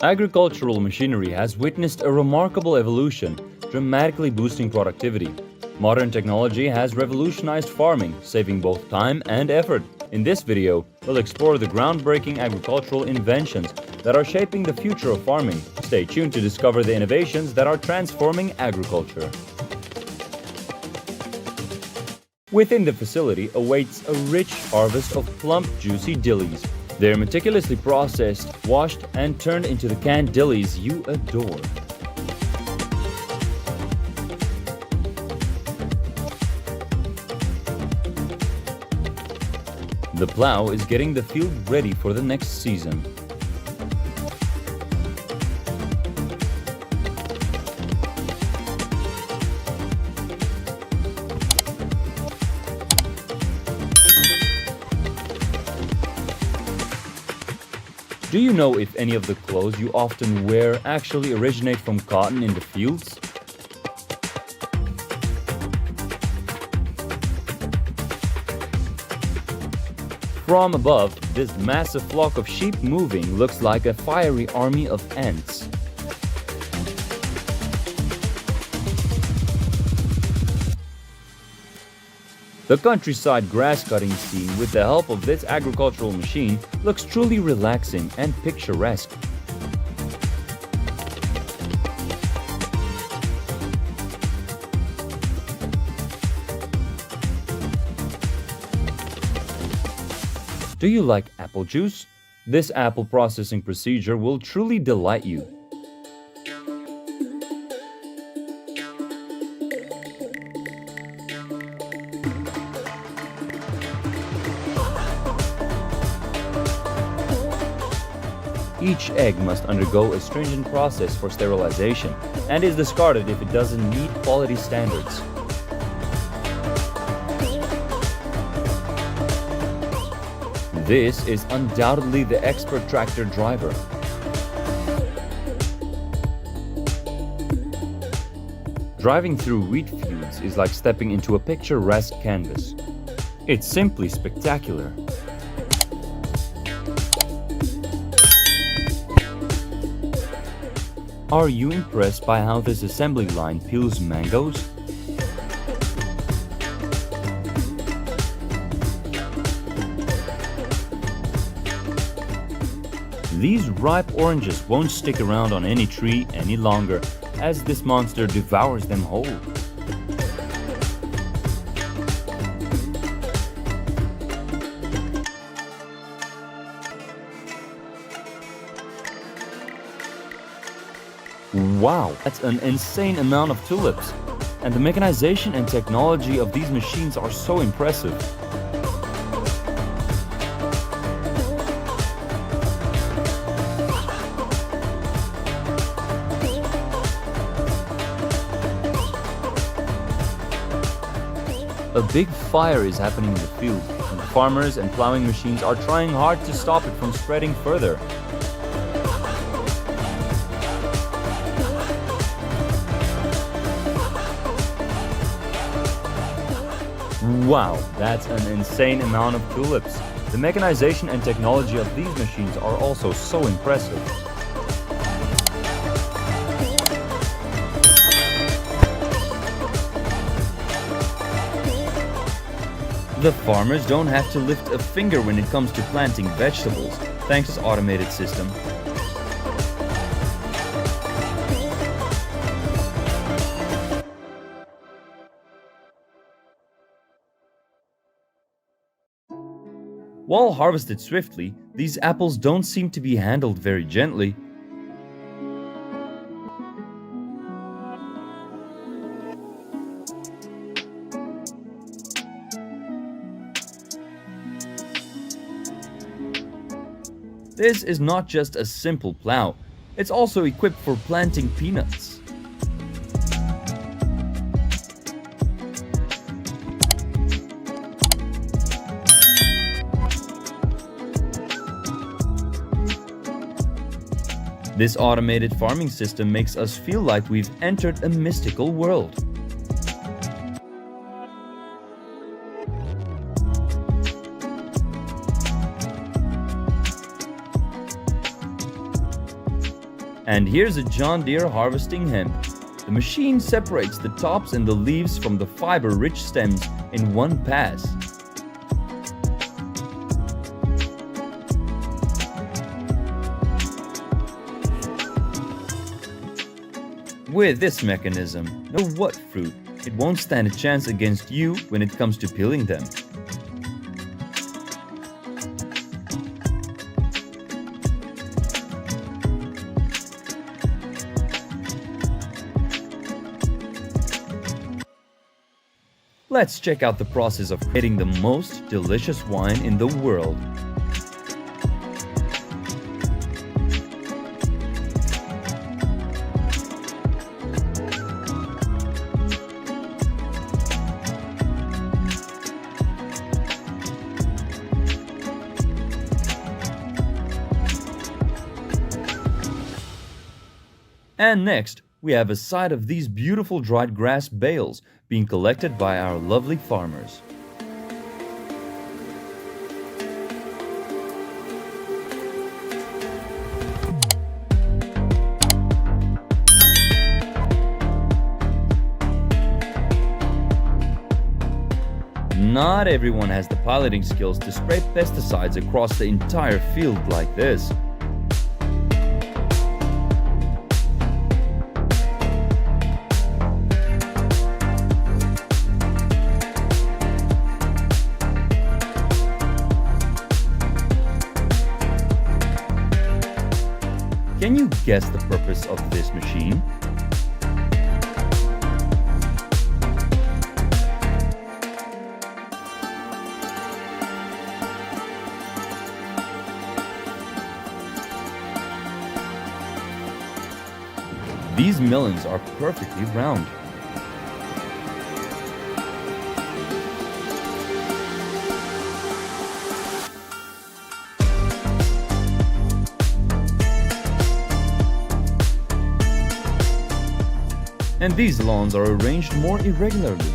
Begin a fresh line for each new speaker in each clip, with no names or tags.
Agricultural machinery has witnessed a remarkable evolution, dramatically boosting productivity. Modern technology has revolutionized farming, saving both time and effort. In this video, we'll explore the groundbreaking agricultural inventions that are shaping the future of farming. Stay tuned to discover the innovations that are transforming agriculture. Within the facility awaits a rich harvest of plump, juicy dillies. They're meticulously processed, washed, and turned into the canned dillies you adore. The plow is getting the field ready for the next season. Do you know if any of the clothes you often wear actually originate from cotton in the fields? From above, this massive flock of sheep moving looks like a fiery army of ants. The countryside grass-cutting scene with the help of this agricultural machine looks truly relaxing and picturesque. Do you like apple juice? This apple processing procedure will truly delight you. Each egg must undergo a stringent process for sterilization and is discarded if it doesn't meet quality standards. This is undoubtedly the expert tractor driver. Driving through wheat fields is like stepping into a picturesque canvas. It's simply spectacular. Are you impressed by how this assembly line peels mangoes? These ripe oranges won't stick around on any tree any longer, as this monster devours them whole. Wow, that's an insane amount of tulips! And the mechanization and technology of these machines are so impressive. A big fire is happening in the field, and the farmers and plowing machines are trying hard to stop it from spreading further. Wow, that's an insane amount of tulips. The mechanization and technology of these machines are also so impressive. The farmers don't have to lift a finger when it comes to planting vegetables, thanks to this automated system. While harvested swiftly, these apples don't seem to be handled very gently. This is not just a simple plow, it's also equipped for planting peanuts. This automated farming system makes us feel like we've entered a mystical world. And here's a John Deere harvesting hemp. The machine separates the tops and the leaves from the fiber-rich stems in one pass. With this mechanism, no what fruit, it won't stand a chance against you when it comes to peeling them. Let's check out the process of creating the most delicious wine in the world. And next, we have a side of these beautiful dried grass bales being collected by our lovely farmers. Not everyone has the piloting skills to spray pesticides across the entire field like this. Can you guess the purpose of this machine? These melons are perfectly round. And these lawns are arranged more irregularly.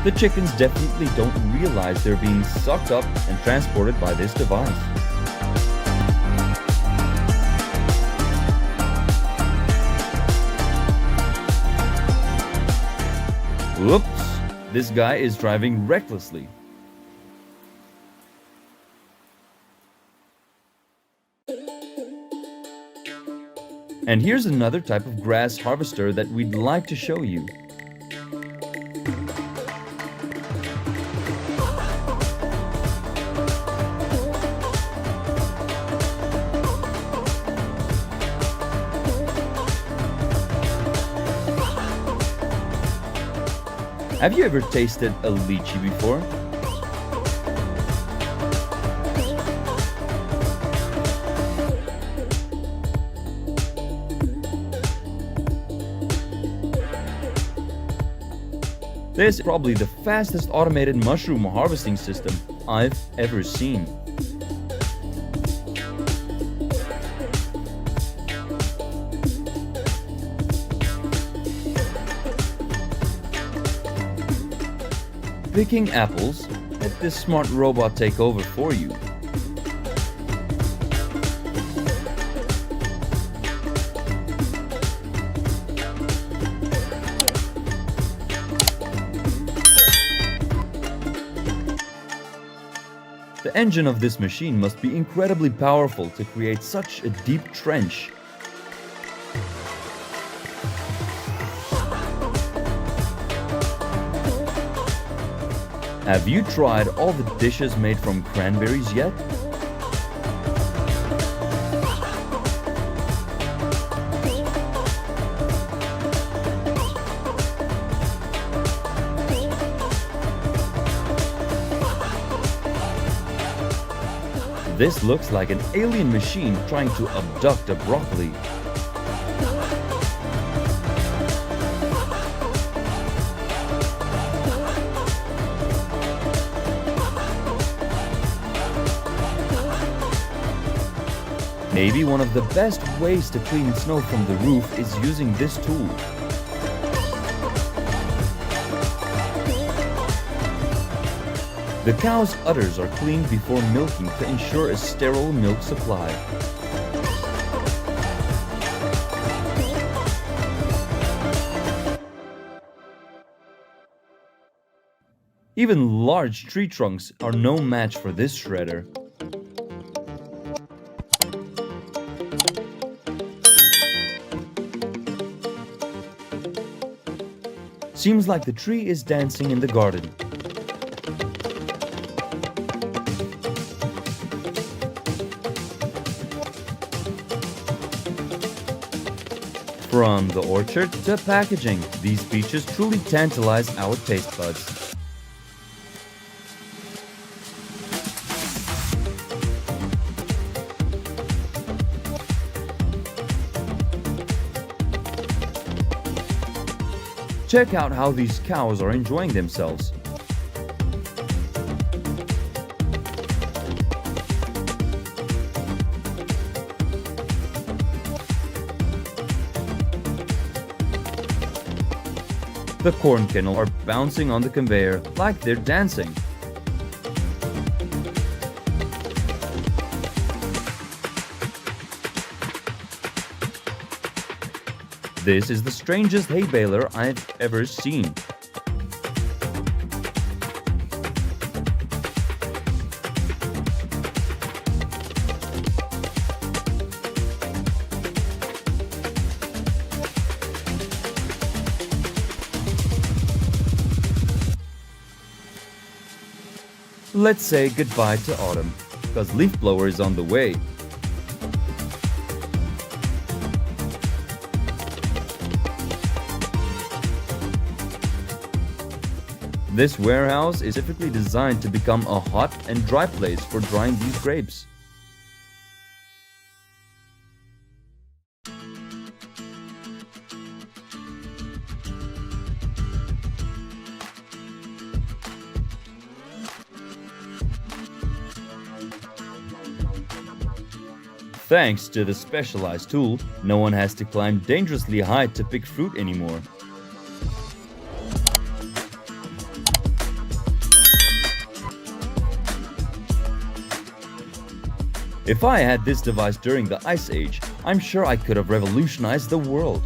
The chickens definitely don't realize they're being sucked up and transported by this device. Whoops! This guy is driving recklessly. And here's another type of grass harvester that we'd like to show you. Have you ever tasted a lychee before? This is probably the fastest automated mushroom harvesting system I've ever seen. Picking apples, let this smart robot take over for you. The engine of this machine must be incredibly powerful to create such a deep trench. Have you tried all the dishes made from cranberries yet? This looks like an alien machine trying to abduct a broccoli. Maybe one of the best ways to clean snow from the roof is using this tool. The cow's udders are cleaned before milking to ensure a sterile milk supply. Even large tree trunks are no match for this shredder. Seems like the tree is dancing in the garden. From the orchard to packaging, these peaches truly tantalize our taste buds. Check out how these cows are enjoying themselves. The corn kennel are bouncing on the conveyor like they're dancing. This is the strangest hay baler I've ever seen. Let's say goodbye to autumn, because leaf blower is on the way. This warehouse is specifically designed to become a hot and dry place for drying these grapes. Thanks to the specialized tool, no one has to climb dangerously high to pick fruit anymore. If I had this device during the Ice Age, I'm sure I could have revolutionized the world.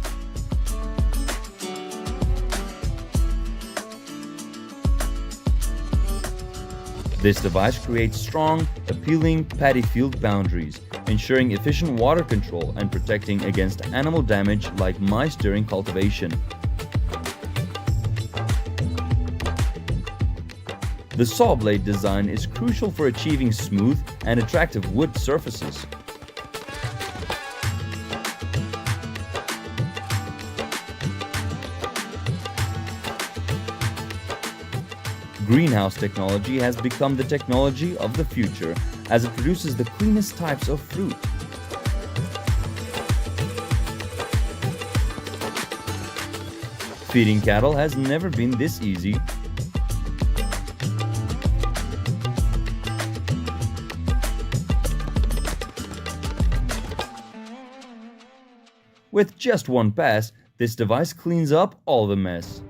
This device creates strong, appealing paddy field boundaries, ensuring efficient water control and protecting against animal damage like mice during cultivation. The saw blade design is crucial for achieving smooth and attractive wood surfaces. Greenhouse technology has become the technology of the future as it produces the cleanest types of fruit. Feeding cattle has never been this easy. With just one pass, this device cleans up all the mess.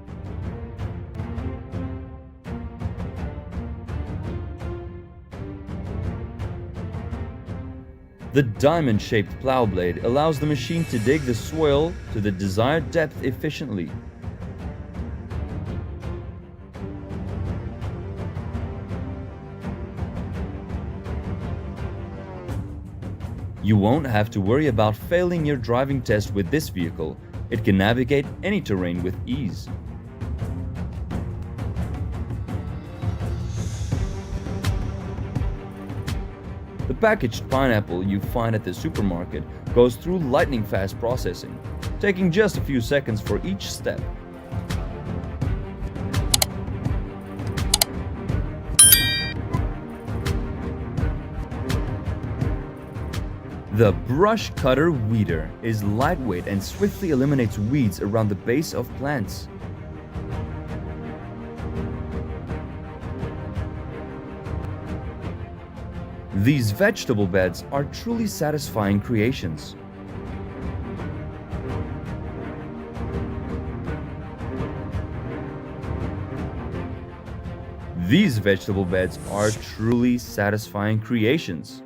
The diamond-shaped plow blade allows the machine to dig the soil to the desired depth efficiently. You won't have to worry about failing your driving test with this vehicle. It can navigate any terrain with ease. The packaged pineapple you find at the supermarket goes through lightning-fast processing, taking just a few seconds for each step. The brush cutter weeder is lightweight and swiftly eliminates weeds around the base of plants. These vegetable beds are truly satisfying creations. These vegetable beds are truly satisfying creations.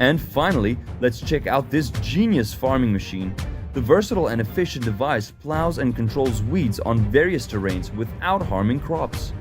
And finally, let's check out this genius farming machine. The versatile and efficient device plows and controls weeds on various terrains without harming crops.